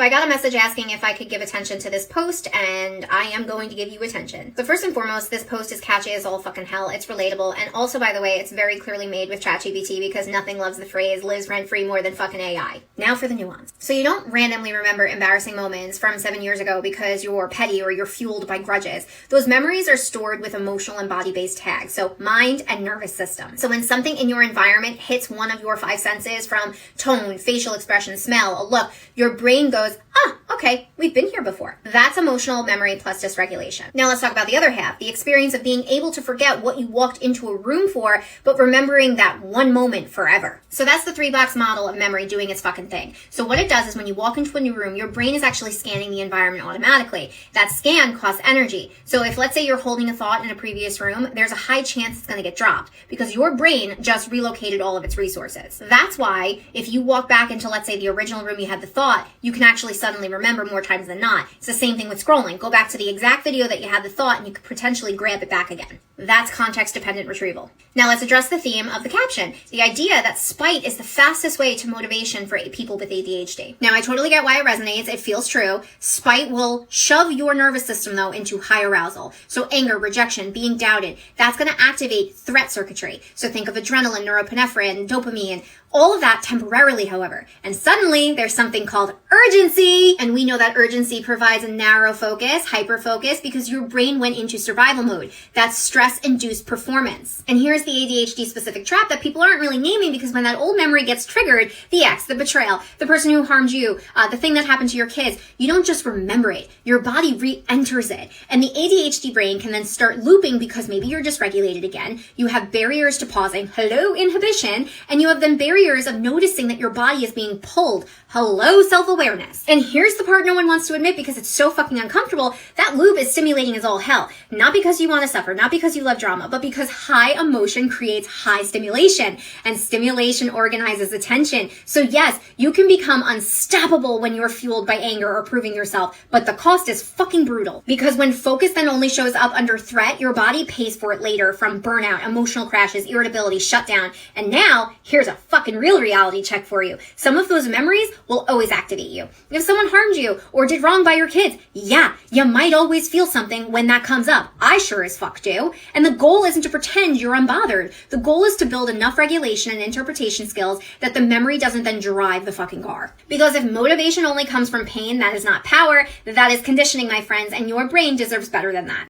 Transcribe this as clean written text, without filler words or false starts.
I got a message asking if I could give attention to this post, and I am going to give you attention. So first and foremost, this post is catchy as all fucking hell. It's relatable, and also, by the way, it's very clearly made with ChatGPT because nothing loves the phrase lives rent-free more than fucking AI. Now for the nuance. So you don't randomly remember embarrassing moments from 7 years ago because you're petty or you're fueled by grudges. Those memories are stored with emotional and body-based tags, so mind and nervous system. So when something in your environment hits one of your 5 senses, from tone, facial expression, smell, a look, your brain goes, okay, we've been here before. That's emotional memory plus dysregulation. Now let's talk about the other half, the experience of being able to forget what you walked into a room for, but remembering that one moment forever. So that's the 3-box model of memory doing its fucking thing. So what it does is when you walk into a new room, your brain is actually scanning the environment automatically. That scan costs energy. So if, let's say, you're holding a thought in a previous room, there's a high chance it's going to get dropped because your brain just relocated all of its resources. That's why if you walk back into, let's say, the original room you had the thought, you can actually suddenly remember more times than not. It's the same thing with scrolling. Go back to the exact video that you had the thought and you could potentially grab it back again. That's context-dependent retrieval. Now let's address the theme of the caption, the idea that spite is the fastest way to motivation for people with ADHD. Now I totally get why it resonates. It feels true. Spite will shove your nervous system, though, into high arousal. So anger, rejection, being doubted, that's going to activate threat circuitry. So think of adrenaline, norepinephrine, dopamine, all of that temporarily, however. And suddenly there's something called urgency. And we know that urgency provides a narrow focus, hyperfocus, because your brain went into survival mode. That's stress-induced performance. And here's the ADHD specific trap that people aren't really naming, because when that old memory gets triggered, the ex, the betrayal, the person who harmed you, the thing that happened to your kids, you don't just remember it. Your body re-enters it. And the ADHD brain can then start looping because maybe you're dysregulated again. You have barriers to pausing, hello inhibition, and you have then barriers of noticing that your body is being pulled, hello self-awareness. And here's the part no one wants to admit because it's so fucking uncomfortable, that loop is stimulating as all hell. Not because you want to suffer, not because you love drama, but because high emotion creates high stimulation, and stimulation organizes attention. So yes, you can become unstoppable when you're fueled by anger or proving yourself, but the cost is fucking brutal. Because when focus then only shows up under threat, your body pays for it later from burnout, emotional crashes, irritability, shutdown. And now, here's a fucking real reality check for you. Some of those memories will always activate you. If someone harmed you or did wrong by your kids, yeah, you might always feel something when that comes up. I sure as fuck do. And the goal isn't to pretend you're unbothered. The goal is to build enough regulation and interpretation skills that the memory doesn't then drive the fucking car. Because if motivation only comes from pain, that is not power, that is conditioning, my friends, and your brain deserves better than that.